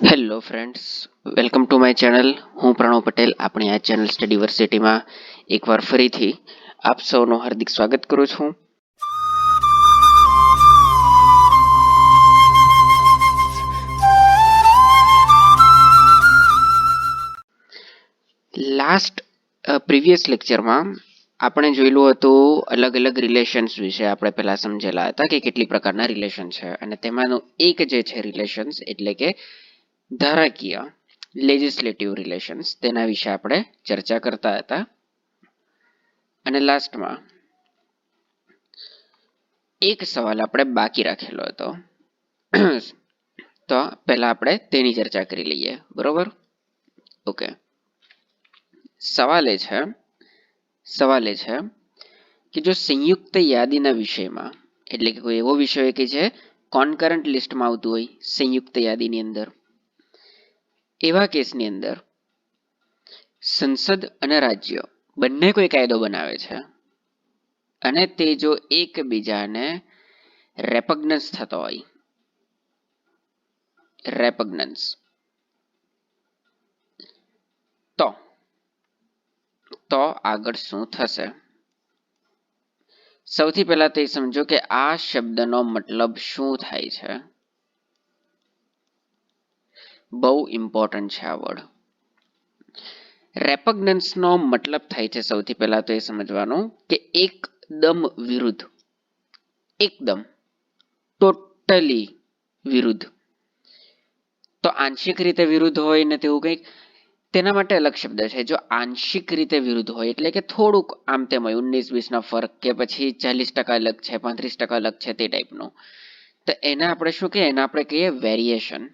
Hello friends, welcome to my channel. હું પ્રણવ પટેલ. આપણી આ ચેનલ સ્ટડીવર્સિટીમાં એકવાર ફરીથી આપ સૌનું હાર્દિક સ્વાગત કરું છું. લાસ્ટ પ્રીવિયસ લેક્ચરમાં આપણે જોયેલું હતું અલગ અલગ રિલેશન્સ વિશે. આપણે પહેલા સમજેલા હતા કે કેટલી પ્રકારના રિલેશન છે, અને તેમાંનું એક જે છે રિલેશન્સ એટલે કે ધારાકીય લેજિસ્લેટિવ રિલેશન્સ, તેના વિશે આપણે ચર્ચા કરતા હતા. અને લાસ્ટમાં એક સવાલ આપણે બાકી રાખેલો હતો, તો પહેલા આપણે તેની ચર્ચા કરી લઈએ. બરોબર? ઓકે. સવાલ એ છે કે જો સંયુક્ત યાદીના વિષયમાં, એટલે કે કોઈ એવો વિષય હોય કે જે કોન્કરન્ટ લિસ્ટમાં આવતું હોય સંયુક્ત યાદીની અંદર, એવા કેસની અંદર સંસદ અને રાજ્ય બંને કોઈ કાયદો બનાવે છે અને તે જો એકબીજાને રેપગ્નન્સ થતો હોય, રેપગ્નન્સ, તો આગળ શું થશે? સૌથી પહેલા તો એ સમજો કે આ શબ્દનો મતલબ શું થાય છે. બહુ ઇમ્પોર્ટન્ટ છે આ વર્ડ. રેપગ્નન્સનો મતલબ થાય છે સૌથી પહેલા તો એ સમજવાનું કે એકદમ વિરુદ્ધ, એકદમ ટોટલી વિરુદ્ધ. તો આંશિક રીતે વિરુદ્ધ હોય ને તેવું કંઈક, તેના માટે અલગ શબ્દ છે. જો આંશિક રીતે વિરુદ્ધ હોય એટલે કે થોડુંક આમ તેમ હોય, 19-20 ફરક, કે પછી 40% અલગ છે, 35% અલગ છે, તે ટાઈપનું, તો એને આપણે શું કહીએ? એને આપણે કહીએ વેરિએશન.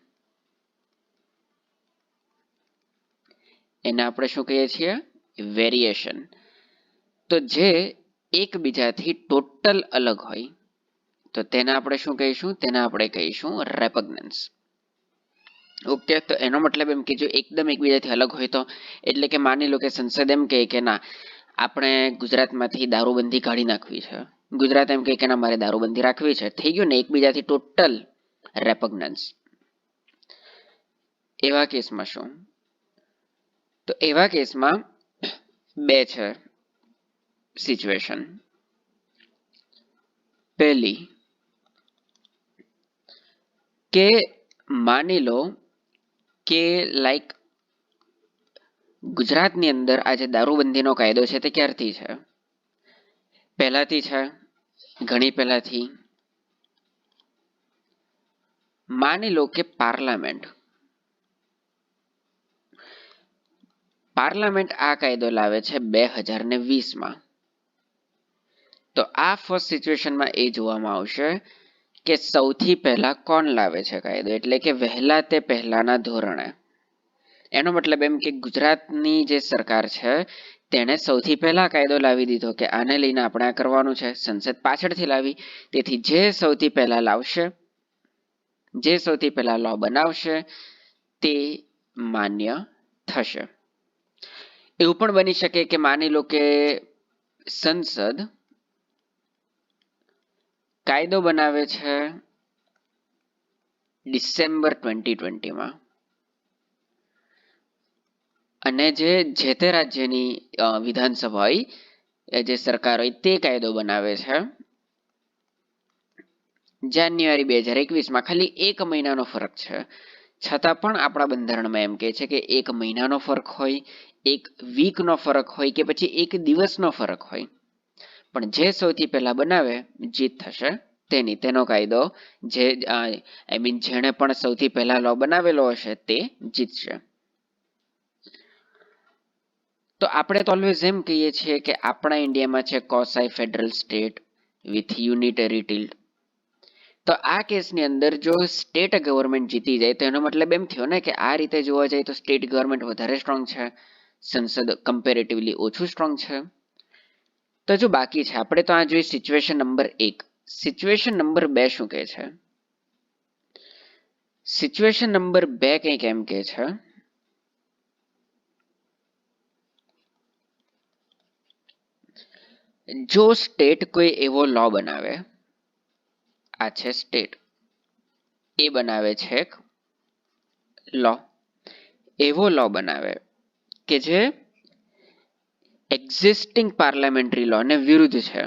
એને આપણે શું કહીએ છીએ? વેરિએશન. તો જે એકબીજાથી ટોટલ અલગ હોય તો તેને આપણે શું કહીશું? તેને આપણે કહીશું રેપગ્નન્સ. ઓકે. તો એનો મતલબ એમ કે જો એકદમ એકબીજાથી અલગ હોય તો, એટલે કે માની લો કે સંસદ એમ કહે કે ના, આપણે ગુજરાતમાંથી દારૂબંધી કાઢી નાખવી છે, ગુજરાત એમ કહે કે ના, મારે દારૂબંધી રાખવી છે. થઈ ગયું ને, એકબીજાથી ટોટલ રેપગ્નન્સ. એવા કેસમાં શું? તો એવા કેસમાં બે છે સિચ્યુએશન. પહેલી કે માની લો કે લાઈક ગુજરાતની અંદર આજે દારૂબંધીનો કાયદો છે તે ક્યારથી છે? પહેલાથી છે, ઘણી પહેલાથી. માની લો કે પાર્લામેન્ટ આ કાયદો લાવે છે 2020માં. તો આ ફર્સ્ટ સિચ્યુએશનમાં એ જોવામાં આવશે કે સૌથી પહેલા કોણ લાવે છે કાયદો, એટલે કે વહેલા તે પહેલાના ધોરણે. એનો મતલબ એમ કે ગુજરાતની જે સરકાર છે તેણે સૌથી પહેલા કાયદો લાવી દીધો કે આને લઈને આપણે આ કરવાનું છે. સંસદ પાછળથી લાવી. તેથી જે સૌથી પહેલા લાવશે, જે સૌથી પહેલા લો બનાવશે, તે માન્ય થશે. એવું પણ બની શકે કે માની લો કે સંસદ કાયદો બનાવે છે ડિસેમ્બર 2020માં, અને જે તે રાજ્યની વિધાનસભા હોય, જે સરકાર હોય, તે કાયદો બનાવે છે જાન્યુઆરી 2021માં. ખાલી 1 મહિનાનો ફરક છે, છતાં પણ આપણા બંધારણમાં એમ કહે છે કે 1 મહિનાનો ફરક હોય, 1 વીકનો ફરક હોય, કે પછી 1 દિવસનો ફરક હોય, પણ જે સૌથી પહેલા બનાવે જીત થશે તેની. તેનો કાયદો જે જેણે પણ સૌથી પહેલા લો બનાવેલો હશે તે જીતશે. તો આપણે તો ઓલવેઝ એમ કહીએ છીએ કે આપણા ઇન્ડિયામાં છે quasi federal state with unitary tilt. તો આ કેસની અંદર જો સ્ટેટ ગવર્મેન્ટ જીતી જાય તો એનો મતલબ એમ થયો ને કે આ રીતે જોવા જાય તો સ્ટેટ ગવર્મેન્ટ વધારે સ્ટ્રોંગ છે, સંસદ કમ્પેરેટિવલી ઓછું સ્ટ્રોંગ છે. તો જો બાકી છે, આપણે તો આ જોઈએ સિચ્યુએશન નંબર 1. સિચ્યુએશન નંબર 2 શું કહે છે? સિચ્યુએશન નંબર 2 કંઈક એમ કહે છે જો સ્ટેટ કોઈ એવો લો બનાવે, આ છે સ્ટેટ, એ બનાવે છે લો એવો લો બનાવે કે જે એક્ઝિસ્ટિંગ પાર્લામેન્ટરી લો ને વિરુદ્ધ છે.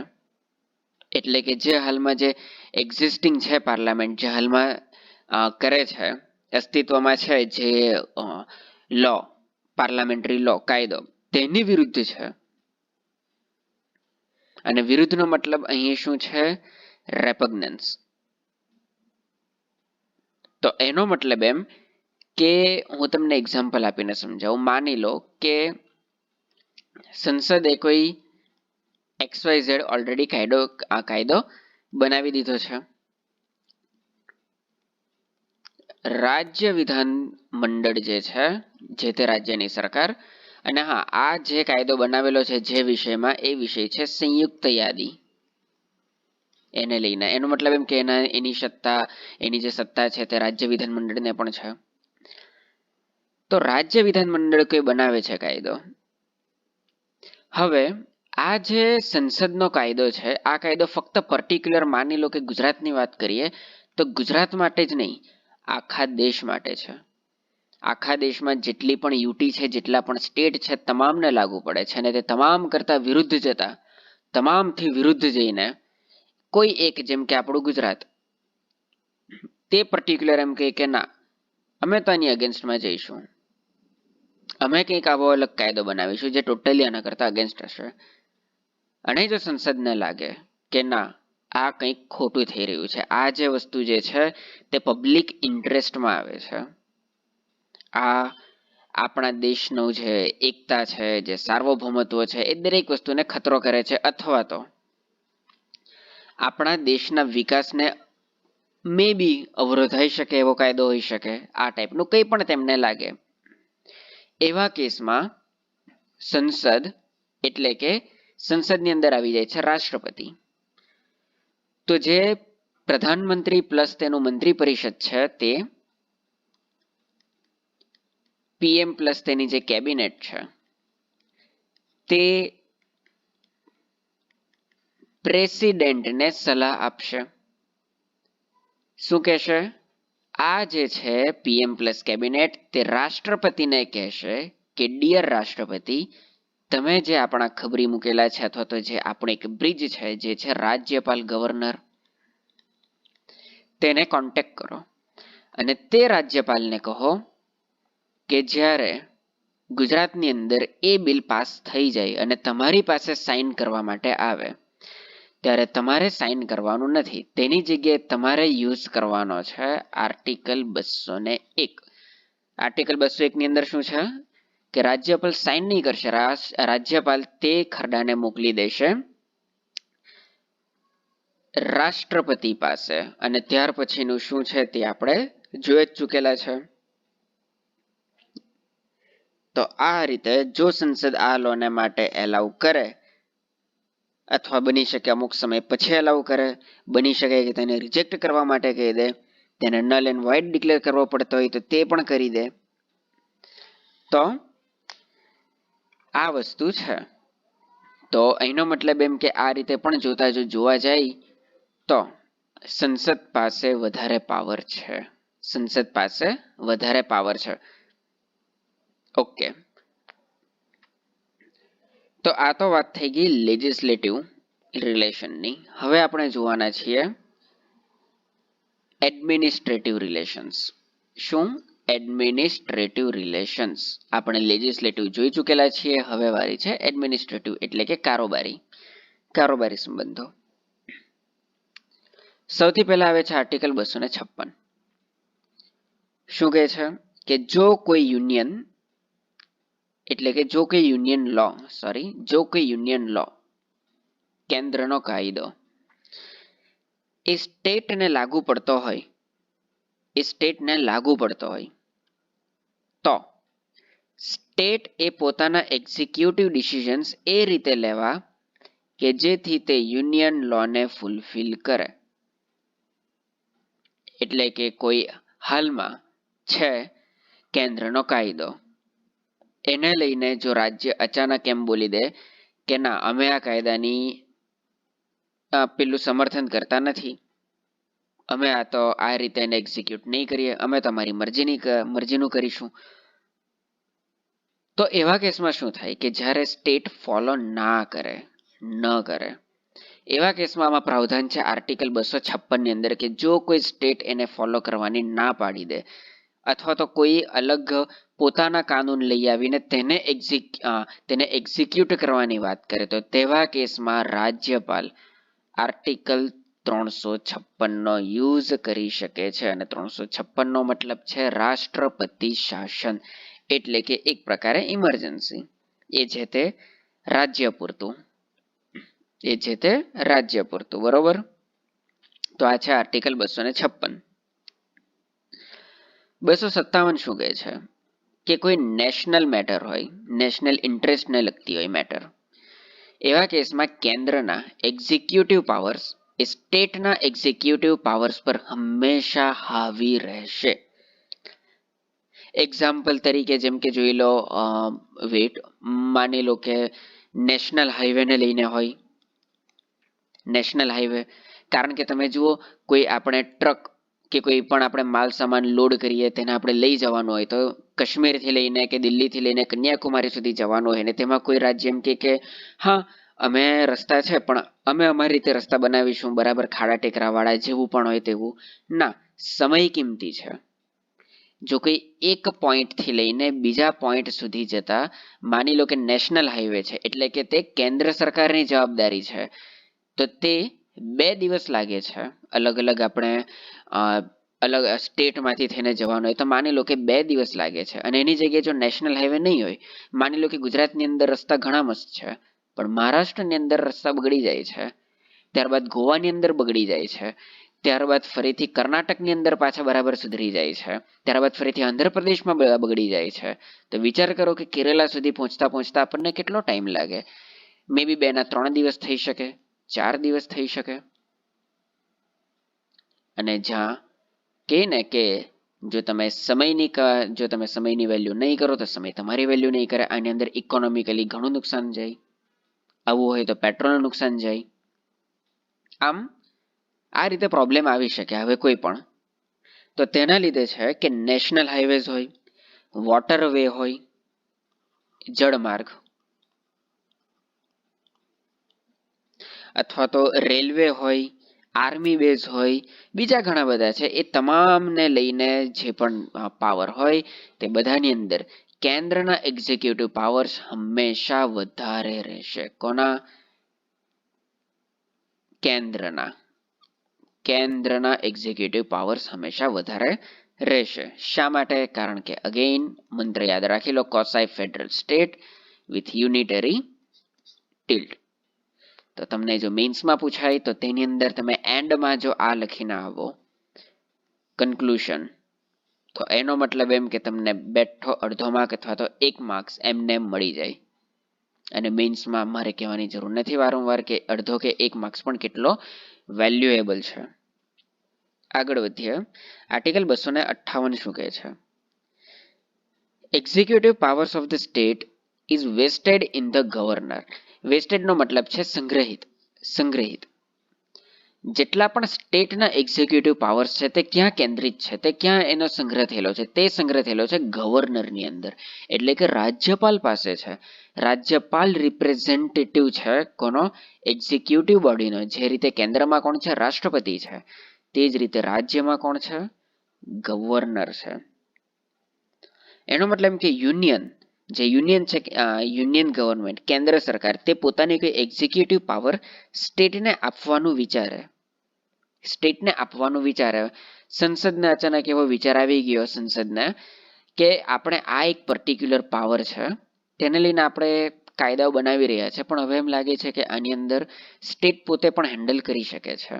એટલે કે જે હાલમાં જે એક્ઝિસ્ટિંગ છે પાર્લામેન્ટ, જે હાલમાં કરે છે, અસ્તિત્વમાં છે જે લો, પાર્લામેન્ટરી લો, કાયદો, તેની વિરુદ્ધ છે. અને વિરુદ્ધનો મતલબ અહીં શું છે? રેપગ્નન્સ. તો એનો મતલબ એમ કે હું તમને એક્ઝામ્પલ આપીને સમજાવું. માની લો કે સંસદે કોઈ XYZ ઓલરેડી કાયદો બનાવી દીધો છે. રાજ્ય વિધાન મંડળ જે છે, જે તે રાજ્યની સરકાર, અને હા, આ જે કાયદો બનાવેલો છે જે વિષયમાં, એ વિષય છે સંયુક્ત યાદી. એને લઈને એનો મતલબ એમ કે એની જે સત્તા છે તે રાજ્ય વિધાન મંડળને પણ છે. તો રાજ્ય વિધાન મંડળ કોઈ બનાવે છે કાયદો. હવે આ જે સંસદનો કાયદો છે, આ કાયદો ફક્ત પર્ટિક્યુલર, માની લો કે ગુજરાતની વાત કરીએ તો ગુજરાત માટે જ નહીં, આખા દેશ માટે છે. આખા દેશમાં જેટલી પણ યુટી છે, જેટલા પણ સ્ટેટ છે, તમામને લાગુ પડે છે. અને તે તમામ કરતા વિરુદ્ધ જતા, તમામથી વિરુદ્ધ જઈને કોઈ એક, જેમ કે આપણું ગુજરાત, તે પર્ટિક્યુલર એમ કે ના, અમે તો આની અગેન્સ્ટમાં જઈશું, અમે કંઈક આવો અલગ કાયદો બનાવીશું જે ટોટલી આના કરતા અગેન્સ્ટ હશે. અને જો સંસદને લાગે કે ના, આ કંઈક ખોટું થઈ રહ્યું છે, આ જે વસ્તુ જે છે તે પબ્લિક ઇન્ટરેસ્ટમાં આવે છે, આ આપણા દેશનું જે એકતા છે, જે સાર્વભૌમત્વ છે, એ દરેક વસ્તુને ખતરો કરે છે, અથવા તો આપણા દેશના વિકાસને મે બી અવરોધાઈ શકે એવો કાયદો હોઈ શકે, આ ટાઈપનું કંઈ પણ તેમને લાગે, એવા કેસમાં સંસદ, એટલે કે સંસદની અંદર આવી જાય છે રાષ્ટ્રપતિ. તો જે પ્રધાનમંત્રી પ્લસ તેનું મંત્રી પરિષદ છે, તે PM પ્લસ તેની જે કેબિનેટ છે, તે પ્રેસિડેન્ટને સલાહ આપશે. શું કહેશે? આ જે છે PM પ્લસ કેબિનેટ, તે રાષ્ટ્રપતિને કહેશે કે ડિયર રાષ્ટ્રપતિ, તમે જે આપણા ખબરી મૂકેલા છે, અથવા તો જે આપણો એક બ્રિજ છે, જે છે રાજ્યપાલ ગવર્નર, તેને કોન્ટેક્ટ કરો અને તે રાજ્યપાલને કહો કે જ્યારે ગુજરાતની અંદર એ બિલ પાસ થઈ જાય અને તમારી પાસે સાઇન કરવા માટે આવે, ત્યારે તમારે સાઇન કરવાનું નથી. તેની જગ્યાએ તમારે યુઝ કરવાનો છે આર્ટિકલ 201. આર્ટિકલ 201 ની અંદર શું છે કે રાજ્યપાલ સાઇન નહીં કરશે, રાજ્યપાલ તે ખરડાને મોકલી દેશે રાષ્ટ્રપતિ પાસે, અને ત્યાર પછીનું શું છે તે આપણે જોઈ જ ચૂકેલા છે. તો આ રીતે જો સંસદ આ લોને માટે એલાઉ કરે, અથવા બની શકે અમુક સમય પછી એલાઉ કરે, બની શકે કે તેને રિજેક્ટ કરવા માટે કહી દે, તેને નલ એન્ડ વોઇડ ડિક્લેર કરવો પડતો હોય તો તે પણ કરી દે. તો આ વસ્તુ છે. તો અહીંનો મતલબ એમ કે આ રીતે પણ જોવા જાય તો સંસદ પાસે વધારે પાવર છે. સંસદ પાસે વધારે પાવર છે. ઓકે, તો આ તો વાત થઈ ગઈ લેજિસ્લેટિવ રિલેશનની. હવે આપણે જોવાના છીએ એડમિનિસ્ટ્રેટિવ રિલેશન્સ. શું? Administrative relations. આપણે લેજિસ્લેટિવ જોઈ ચૂકેલા છીએ, હવે વારી છે એડમિનિસ્ટ્રેટિવ, એટલે કે કારોબારી સંબંધો. સૌથી પહેલા આવે છે આર્ટિકલ 256. શું કહે છે કે જો કોઈ યુનિયન લો, કેન્દ્રનો કાયદો એ સ્ટેટને લાગુ પડતો હોય, તો સ્ટેટ એ પોતાના એક્ઝિક્યુટિવ ડિસિઝન્સ એ રીતે લેવા કે જેથી તે યુનિયન લોને ફૂલફિલ કરે. એટલે કે કોઈ હાલમાં છે કેન્દ્રનો કાયદો, એને લઈને જો રાજ્ય અચાનક એમ બોલી દે કે ના, અમે આ કાયદાની પેલું સમર્થન કરતા નથી, અમે આ તો આ રીતે એને એક્ઝિક્યુટ નહીં કરીએ, અમે તમારી મરજીનું કરીશું. તો એવા કેસમાં શું થાય કે જ્યારે સ્ટેટ ફોલો ના કરે, ન કરે, એવા કેસમાં આમાં પ્રાવધાન છે આર્ટિકલ 256 ની અંદર કે જો કોઈ સ્ટેટ એને ફોલો કરવાની ના પાડી દે અથવા તો કોઈ અલગ પોતાના કાનૂન લઈ આવીને તેને એક્ઝિક્યુટ કરવાની વાત કરે તો તેવા કેસમાં રાજ્યપાલ આર્ટિકલ 356 નો યુઝ કરી શકે છે. અને 356 નો મતલબ છે રાષ્ટ્રપતિ શાસન, એટલે કે એક પ્રકારે ઇમરજન્સી. એ છે તે રાજ્ય પૂરતું, બરોબર. તો આ છે આર્ટિકલ 256. 257 શું કહે છે કે કોઈ નેશનલ મેટર હોય, નેશનલ ઇન્ટરેસ્ટને લગતી હોય મેટર, એવા કેસમાં કેન્દ્રના એક્ઝિક્યુટિવ પાવર્સ એ સ્ટેટના એક્ઝિક્યુટિવ પાવર્સ પર હંમેશા હાવી રહેશે. એક્ઝામ્પલ તરીકે જેમ કે જોઈ લો, માની લો કે નેશનલ હાઈવેને લઈને હોય. નેશનલ હાઈવે, કારણ કે તમે જુઓ કોઈ આપણે ટ્રક કે કોઈ પણ આપણે માલ સામાન લોડ કરીએ તેને આપણે લઈ જવાનું હોય તો કાશ્મીરથી લઈને કે દિલ્હીથી લઈને કન્યાકુમારી સુધી જવાનું હોય ને તેમાં કોઈ રાજ્ય એમ કે હા અમે રસ્તા છે પણ અમે અમારી રીતે રસ્તા બનાવીશું, બરાબર ખાડા ટેકરાવાળા જેવું પણ હોય તેવું ના. સમય કિંમતી છે. જો કોઈ એક પોઈન્ટથી લઈને બીજા પોઈન્ટ સુધી જતા, માની લો કે નેશનલ હાઈવે છે એટલે કે તે કેન્દ્ર સરકારની જવાબદારી છે, તો તે 2 દિવસ લાગે છે. અલગ અલગ આપણે અલગ સ્ટેટમાંથી થઈને જવાનું હોય તો માની લો કે 2 દિવસ લાગે છે. અને એની જગ્યાએ જો નેશનલ હાઈવે નહીં હોય, માની લો કે ગુજરાતની અંદર રસ્તા ઘણા મસ્ત છે પણ મહારાષ્ટ્રની અંદર રસ્તા બગડી જાય છે, ત્યારબાદ ગોવાની અંદર બગડી જાય છે, ત્યારબાદ ફરીથી કર્ણાટકની અંદર પાછા બરાબર સુધરી જાય છે, ત્યારબાદ ફરીથી આંધ્રપ્રદેશમાં બગડી જાય છે. તો વિચાર કરો કે કેરેલા સુધી પહોંચતા પહોંચતા આપણને કેટલો ટાઈમ લાગે. મે બી 2 ના 3 દિવસ થઈ શકે, 4 દિવસ થઈ શકે. અને જ્યાં કે ને કે જો તમે સમયની વેલ્યુ નહીં કરો તો સમય તમારી વેલ્યુ નહીં કરે. આની અંદર ઇકોનોમિકલી ઘણું નુકસાન જાય. આવું હોય તો પેટ્રોલનું નુકસાન જાય. આમ આ રીતે પ્રોબ્લેમ આવી શકે હવે કોઈ પણ. તો તેના લીધે છે કે નેશનલ હાઈવેઝ હોય, વોટરવે હોય, જળમાર્ગ, અથવા તો રેલવે હોય, આર્મી બેઝ હોય, બીજા ઘણા બધા છે, એ તમામને લઈને જે પણ પાવર હોય તે બધાની અંદર કેન્દ્રના એક્ઝિક્યુટિવ પાવર્સ હંમેશા વધારે રહેશે. કોના? કેન્દ્રના એક્ઝિક્યુટિવ પાવર્સ હંમેશા વધારે રહેશે. શા માટે? કારણ કે અગેઇન મંત્ર યાદ રાખી લો, quasi federal state with unitary tilt. તો તમને જો મેન્સમાં પૂછાય તો તેની અંદર તમે એન્ડમાં જો આ લખીને આવો કન્ક્લુઝન, તો એનો મતલબ એમ કે તમને બેઠો અડધો માર્ક અથવા તો 1 માર્ક્સ એમને મળી જાય. અને મેન્સમાં મારે કહેવાની જરૂર નથી વારંવાર કે અડધો કે 1 માર્ક્સ પણ કેટલો વેલ્યુએબલ છે. આગળ વધીએ. આર્ટિકલ 258 શું કહે છે? Executive powers of the state is vested in the governor. વેસ્ટેડનો મતલબ છે સંગ્રહિત. જેટલા પણ સ્ટેટના એક્ઝિક્યુટિવ પાવર્સ છે તે ક્યાં કેન્દ્રિત છે, તે ક્યાં એનો સંગ્રહ થયેલો છે? તે સંગ્રહ થયેલો છે ગવર્નરની અંદર, એટલે કે રાજ્યપાલ પાસે છે. રાજ્યપાલ રિપ્રેઝેન્ટેટિવ છે કોનો? એક્ઝિક્યુટિવ બોડીનો. જે રીતે કેન્દ્રમાં કોણ છે? રાષ્ટ્રપતિ છે. તે જ રીતે રાજ્યમાં કોણ છે? ગવર્નર છે. એનો મતલબ કે યુનિયન છે, યુનિયન ગવર્નમેન્ટ, કેન્દ્ર સરકાર, તે પોતાની કોઈ એક્ઝિક્યુટિવ પાવર સ્ટેટને આપવાનું વિચારે. સંસદને અચાનક એવો વિચાર આવી ગયો સંસદને કે આપણે આ એક પર્ટિક્યુલર પાવર છે તેને લઈને આપણે કાયદાઓ બનાવી રહ્યા છે, પણ હવે એમ લાગે છે કે આની અંદર સ્ટેટ પોતે પણ હેન્ડલ કરી શકે છે.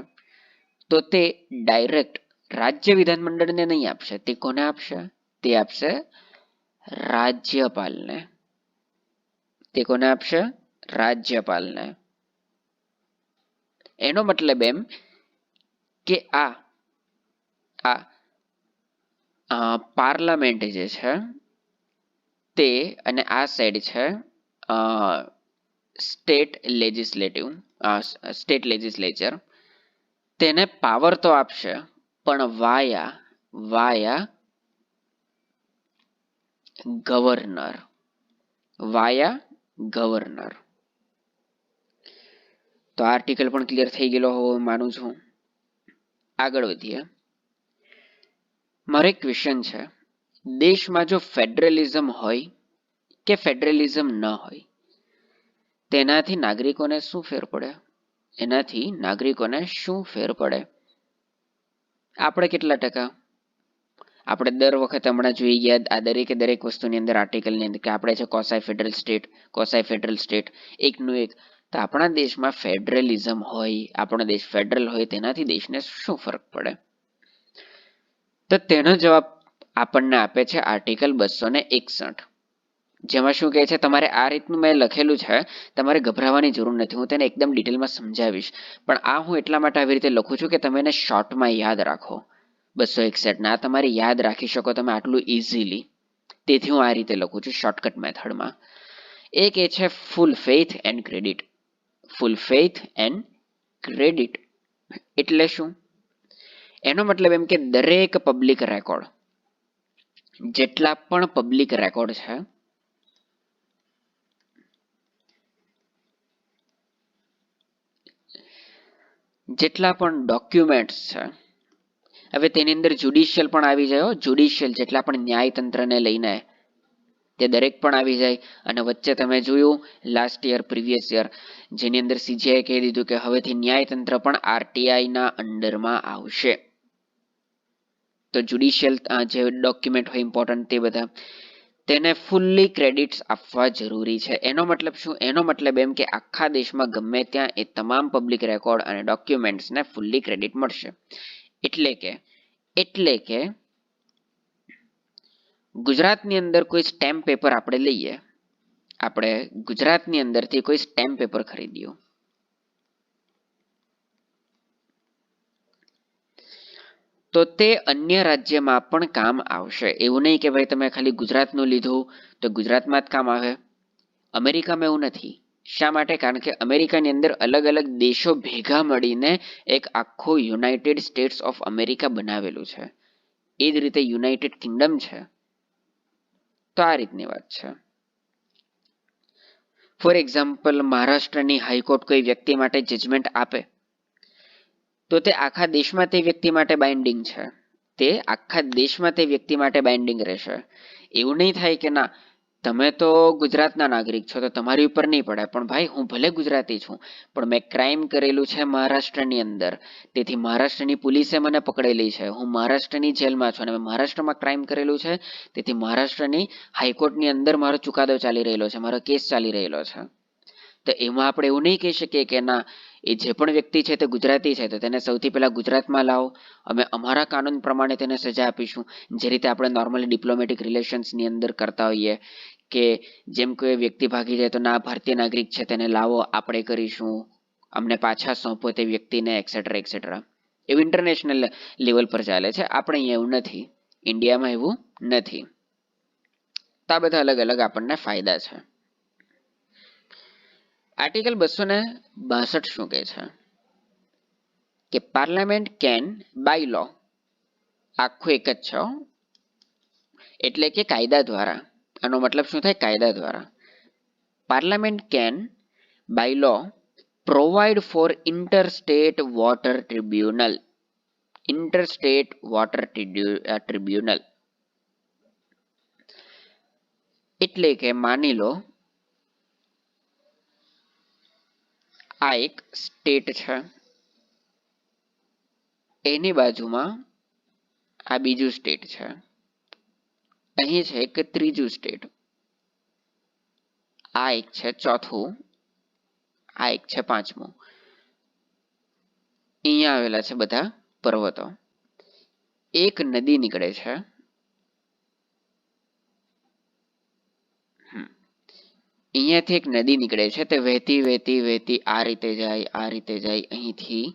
તો તે ડાયરેક્ટ રાજ્ય વિધાનમંડળને નહીં આપશે. તે કોને આપશે? તે આપશે રાજ્યપાલને. તે કોને આપશે? રાજ્યપાલને. એનો મતલબ એમ કે આ પાર્લામેન્ટ જે છે તે, અને આ સાઈડ છે સ્ટેટ લેજિસ્લેચર, તેને પાવર તો આપશે પણ વાયા ગવર્નર, તો આ આર્ટિકલ પણ ક્લિયર થઈ ગયેલો હોવું માનું છું. આગળ વધીએ. મારો એક ક્વેશ્ચન છે, દેશમાં જો ફેડરલિઝમ હોય કે ફેડરલિઝમ ન હોય, તેનાથી નાગરિકોને શું ફેર પડે? આપણે કેટલા ટકા? આપણે દર વખતે હમણાં જોઈ ગયા આ દરેક વસ્તુની અંદર આર્ટિકલની અંદર કે આપણે છે કોસાઈ ફેડરલ સ્ટેટ એકનું એક. તો આપણા દેશમાં ફેડરલિઝમ હોય, આપણો દેશ ફેડરલ હોય, તેનાથી દેશને શું ફરક પડે? તો તેનો જવાબ આપણને આપે છે આર્ટિકલ 261, જેમાં શું કહે છે, તમારે આ રીતનું મેં લખેલું છે, તમારે ગભરાવાની જરૂર નથી, હું તેને એકદમ ડિટેલમાં સમજાવીશ. પણ આ હું એટલા માટે આવી રીતે લખું છું કે તમે એને શોર્ટમાં યાદ રાખો. 261 ના તમારે યાદ રાખી શકો તમે આટલું ઇઝીલી, તેથી હું આ રીતે લખું છું શોર્ટકટ મેથડમાં. એક એ છે ફૂલ ફેથ એન્ડ ક્રેડિટ. એટલે શું? એનો મતલબ એમ કે દરેક પબ્લિક રેકોર્ડ, જેટલા પણ પબ્લિક રેકોર્ડ છે, જેટલા પણ ડોક્યુમેન્ટ્સ છે, હવે તેની અંદર જ્યુડિશિયલ પણ આવી જાય, જ્યુડિશિયલ જેટલા પણ ન્યાયતંત્રને લઈને તે દરેક પણ આવી જાય. અને વચ્ચે તમે જોયું લાસ્ટ યર પ્રીવિયસ યર જેની અંદર સીજીઆઈ કહી દીધું કે હવેથી ન્યાયતંત્ર પણ આરટીઆઈના અંડરમાં આવશે. તો જ્યુડિશિયલ જે ડોક્યુમેન્ટ હોય ઇમ્પોર્ટન્ટ તે બધા તેને ફૂલ્લી ક્રેડિટ્સ આપવા જરૂરી છે. એનો મતલબ શું? એનો મતલબ એમ કે આખા દેશમાં ગમે ત્યાં એ તમામ પબ્લિક રેકોર્ડ અને ડોક્યુમેન્ટ્સને ફૂલ્લી ક્રેડિટ મળશે. એટલે કે ગુજરાતની અંદર કોઈ સ્ટેમ્પ પેપર આપણે લઈએ, આપણે ગુજરાતની અંદરથી કોઈ સ્ટેમ્પ પેપર ખરીદ્યું, તો તે અન્ય રાજ્યમાં પણ કામ આવશે. એવું નહીં કે ભાઈ તમે ખાલી ગુજરાતનું લીધું તો ગુજરાતમાં જ કામ આવે. અમેરિકામાં એવું નથી. શા માટે? કારણ કે અમેરિકાની અંદર અલગ અલગ દેશો ભેગા મળીને એક આખું યુનાઇટેડ સ્ટેટ્સ ઓફ અમેરિકા બનાવેલું છે. એ જ રીતે યુનાઇટેડ કિંગડમ છે. તો આ રીતની વાત છે. ફોર એક્ઝામ્પલ, મહારાષ્ટ્રની હાઈકોર્ટ કોઈ વ્યક્તિ માટે જજમેન્ટ આપે તો તે આખા દેશમાં તે વ્યક્તિ માટે બાઇન્ડિંગ છે, તે આખા દેશમાં તે વ્યક્તિ માટે બાઇન્ડિંગ રહેશે. એવું નહીં થાય કે ના તમે તો ગુજરાતના નાગરિક છો તો તમારી ઉપર નહીં પડે, પણ ભાઈ હું ભલે ગુજરાતી છું પણ મેં ક્રાઇમ કરેલું છે મહારાષ્ટ્રની અંદર, તેથી મહારાષ્ટ્રની પોલીસે મને પકડેલી છે, હું મહારાષ્ટ્રની જેલમાં છું અને મેં મહારાષ્ટ્રમાં ક્રાઇમ કરેલું છે, તેથી મહારાષ્ટ્રની હાઈકોર્ટની અંદર મારો ચુકાદો ચાલી રહેલો છે, મારો કેસ ચાલી રહેલો છે. તો એમાં આપણે એવું નહીં કહી શકીએ કે ના એ જે પણ વ્યક્તિ છે તે ગુજરાતી છે તો તેને સૌથી પહેલા ગુજરાતમાં લાવો, અમે અમારા કાનૂન પ્રમાણે તેને સજા આપીશું. જે રીતે આપણે નોર્મલી ડિપ્લોમેટિક રિલેશન્સની અંદર કરતા હોઈએ કે જેમ કોઈ વ્યક્તિ ભાગી જાય તો ના ભારતીય નાગરિક છે તેને લાવો, આપણે કરીશું, અમને પાછા સોંપો તે વ્યક્તિને, એક્સેટ્રા. એવું ઇન્ટરનેશનલ લેવલ પર ચાલે છે. આપણે અહીંયા એવું નથી, ઇન્ડિયામાં એવું નથી. તો આ બધા અલગ અલગ આપણને ફાયદા છે. આર્ટિકલ 262 શું કહે છે કે પાર્લામેન્ટ કેન બાય લો, આખું એક જ છે, એટલે કે કાયદા દ્વારા. આનો મતલબ શું થાય? કાયદા દ્વારા. Parliament can by law provide for interstate water tribunal. એટલે કે માની લો આ એક સ્ટેટ છે, એની બાજુમાં આ બીજું સ્ટેટ છે, અહીં છે એક ત્રીજું સ્ટેટ, આ એક છે ચોથું, આ એક છે પાંચમું. અહીંયા આવેલા છે બધા પર્વતો. એક નદી નીકળે છે, અહીંયાથી એક નદી નીકળે છે, તે વહેતી આ રીતે જાય, અહીંથી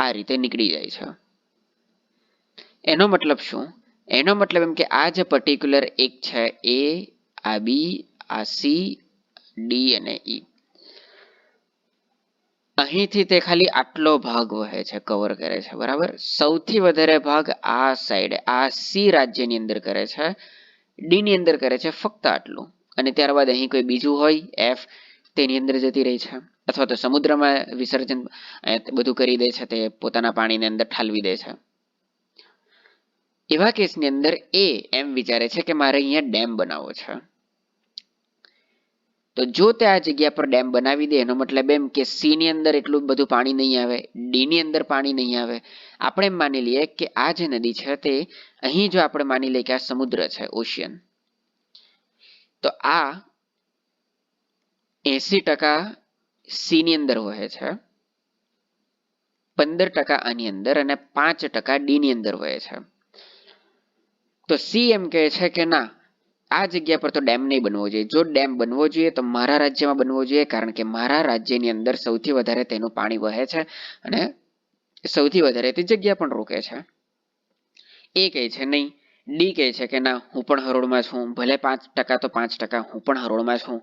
આ રીતે નીકળી જાય છે. એનો મતલબ શું? એનો મતલબ એમ કે આ જે પર્ટિક્યુલર એક છે એ, આ બી, આ સી, ડી અને ઈ, અહીંથી તે ખાલી આટલો ભાગ વહે છે, કવર કરે છે, બરાબર. સૌથી વધારે ભાગ આ સાઈડ આ સી રાજ્યની અંદર કરે છે, ડી ની અંદર કરે છે ફક્ત આટલું, અને ત્યારબાદ અહીં કોઈ બીજું હોય એફ તેની અંદર જતી રહી છે, અથવા તો સમુદ્રમાં વિસર્જન બધું કરી દે છે, તે પોતાના પાણીની અંદર ઠાલવી દે છે. એવા કેસની અંદર એ એમ વિચારે છે કે મારે અહીંયા ડેમ બનાવવો છે. તો જો તે આ જગ્યા પર ડેમ બનાવી દે એનો મતલબ એમ કે સી ની અંદર એટલું બધું પાણી નહીં આવે, ડી ની અંદર પાણી નહીં આવે. આપણે એમ માની લઈએ કે આ જે નદી છે તે અહીં જો આપણે માની લઈએ કે આ સમુદ્ર છે, ઓશિયન, તો આ 80% સી ની અંદર વહે છે, 15% આની અંદર અને 5% ડી ની અંદર વહે છે. તો સી એમ કહે છે કે ના, આ જગ્યા પર તો ડેમ નહીં બનવો જોઈએ. જો ડેમ બનવો જોઈએ તો મારા રાજ્યમાં બનવો જોઈએ, કારણ કે મારા રાજ્યની અંદર સૌથી વધારે તેનું પાણી વહે છે અને સૌથી વધારે તે જગ્યા પણ રોકે છે. એ કહે છે નહીં. ડી કહે છે કે ના, હું પણ હરોળમાં છું, ભલે 5% તો 5%, હું પણ હરોળમાં છું,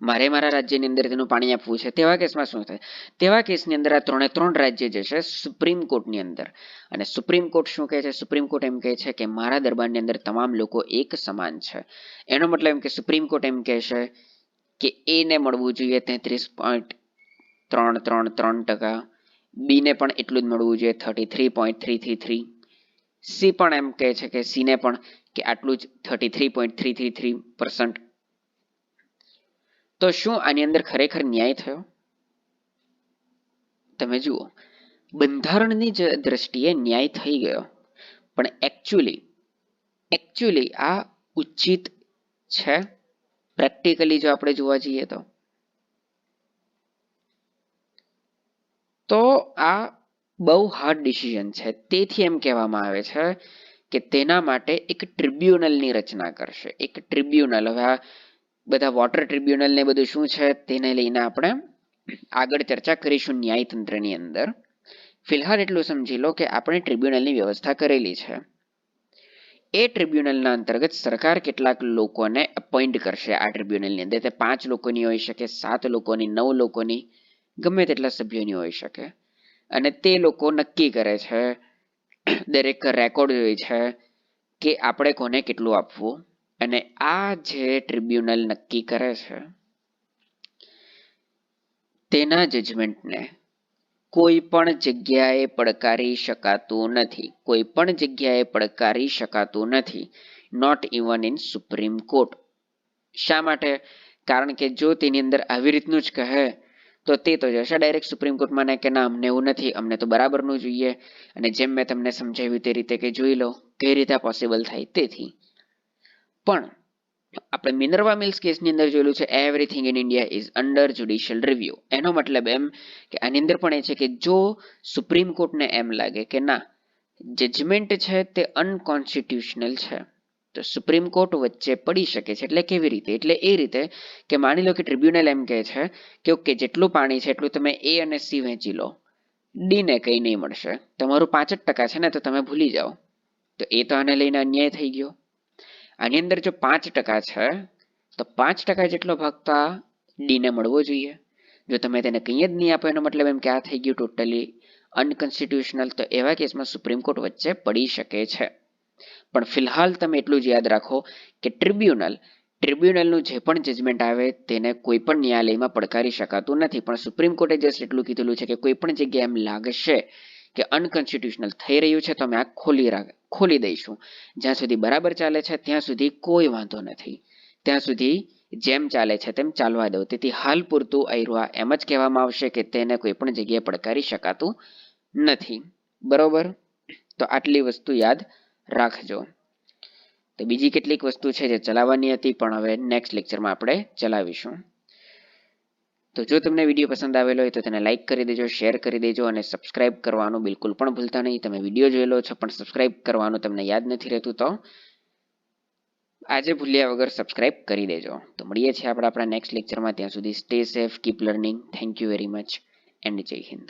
મારે મારા રાજ્યની અંદર તેનું પાણી આપવું છે. તેવા કેસમાં શું થાય? તેવા કેસની અંદર આ 3 રાજ્ય જશે સુપ્રીમ કોર્ટની અંદર. અને સુપ્રીમ કોર્ટ શું કહે છે? સુપ્રીમ કોર્ટ એમ કહે છે કે મારા દરબારની અંદર તમામ લોકો એક સમાન છે. એનો મતલબ એમ કે સુપ્રીમ કોર્ટ એમ કહેશે કે એ ને મળવું જોઈએ 33.333%, બી ને પણ એટલું જ મળવું જોઈએ 33.333%, સી પણ એમ કહે છે કે સી ને પણ કે આટલું જ 33.333%. તો શું આની અંદર ખરેખર ન્યાય થયો? તમે જુઓ, બંધારણની દ્રષ્ટિએ ન્યાય થઈ ગયો, પણ એકચ્યુઅલી આ ઉચિત છે પ્રેક્ટિકલી જો આપણે જોવા જઈએ તો આ બહુ હાર્ડ ડિસિઝન છે. તેથી એમ કહેવામાં આવે છે કે તેના માટે એક ટ્રિબ્યુનલની રચના કરશે. એક ટ્રિબ્યુનલ, હવે આ બધા વોટર ટ્રિબ્યુનલ ને બધું શું છે તેને લઈને આપણે આગળ ચર્ચા કરીશું ન્યાયતંત્રની અંદર. ફિલહાલ એટલું સમજી લો કે આપણે ટ્રિબ્યુનલની વ્યવસ્થા કરેલી છે. એ ટ્રિબ્યુનલના અંતર્ગત સરકાર કેટલાક લોકોને અપોઇન્ટ કરશે આ ટ્રિબ્યુનલની અંદર. તે 5 લોકોની હોઈ શકે, 7 લોકોની, 9 લોકોની, ગમે તેટલા સભ્યોની હોઈ શકે. અને તે લોકો નક્કી કરે છે, દરેક રેકોર્ડ હોય છે કે આપણે કોને કેટલું આપવું. અને આ જે ટ્રિબ્યુનલ નક્કી કરે છે તેના જજમેન્ટને કોઈ પણ જગ્યાએ પડકારી શકાતું નથી. કોઈ પણ જગ્યાએ પડકારી શકાતું નથી, not even in supreme court. શા માટે? કારણ કે જો તેની અંદર આવી રીતનું જ કહે તો તે તો જશે ડાયરેક્ટ સુપ્રીમ કોર્ટમાં ને કે ના, અમને એવું નથી, અમને તો બરાબરનું જોઈએ. અને જેમ મેં તમને સમજાવ્યું તે રીતે કે જોઈ લો કઈ રીતે પોસિબલ થાય. તેથી પણ આપણે મિનર્વા મિલ્સ કેસની અંદર જોયેલું છે, everything in India is under judicial review. એનો મતલબ એમ કે આની અંદર પણ એ છે કે જો સુપ્રીમ કોર્ટને એમ લાગે કે ના, જજમેન્ટ છે તે અનકોન્સ્ટિટ્યુશનલ છે, તો સુપ્રીમ કોર્ટ વચ્ચે પડી શકે છે. એટલે કેવી રીતે? એટલે એ રીતે કે માની લો કે ટ્રિબ્યુનલ એમ કહે છે કે ઓકે, જેટલું પાણી છે એટલું તમે એ અને સી વહેંચી લો, ડી ને કંઈ નહીં મળશે, તમારું 5% છે ને તો તમે ભૂલી જાઓ. તો એ તો આને લઈને અન્યાય થઈ ગયો. આની અંદર જો 5% છે તો 5% જેટલો ભાગ તો ડી ને મળવો જોઈએ. જો તમે તેને કંઈ જ નહીં આપો એનો મતલબ એમ કે આ થઈ ગયું ટોટલી અનકોન્સ્ટિટ્યુશનલ. તો એવા કેસમાં સુપ્રીમ કોર્ટ વચ્ચે પડી શકે છે. પણ ફિલહાલ તમે એટલું જ યાદ રાખો કે ટ્રિબ્યુનલનું જે પણ જજમેન્ટ આવે તેને કોઈ પણ ન્યાયાલયમાં પડકારી શકાતું નથી. પણ સુપ્રીમ કોર્ટે જસ્ટ એટલું કીધેલું છે કે કોઈ પણ જગ્યાએ એમ લાગશે કે અનકોન્સ્ટિટ્યુશનલ થઈ રહ્યું છે તો અમે આ ખોલી દઈશું. જ્યાં સુધી બરાબર ચાલે છે ત્યાં સુધી કોઈ વાંધો નથી, ત્યાં સુધી જેમ ચાલે છે તેમ ચાલવા દો. તેથી હાલ પૂરતું આયરુઆ એમ જ કહેવામાં આવશે કે તેને કોઈ પણ જગ્યાએ પડકારી શકાતું નથી. બરોબર? તો આટલી વસ્તુ યાદ રાખજો. તો બીજી કેટલીક વસ્તુ છે જે ચલાવવાની હતી, પણ હવે નેક્સ્ટ લેક્ચરમાં આપણે ચલાવીશું. તો જો તમને વિડીયો પસંદ આવેલો હોય તો તેને લાઇક કરી દેજો, શેર કરી દેજો અને સબસ્ક્રાઇબ કરવાનું બિલકુલ પણ ભૂલતા નહીં. તમે વિડીયો જોયેલો છો પણ સબસ્ક્રાઇબ કરવાનું તમને યાદ નથી રહેતું તો આજે ભૂલ્યા વગર સબસ્ક્રાઇબ કરી દેજો. તો મળીએ છીએ આપણા નેક્સ્ટ લેક્ચરમાં. ત્યાં સુધી stay safe, keep learning. Thank you very much and જય હિન્દ.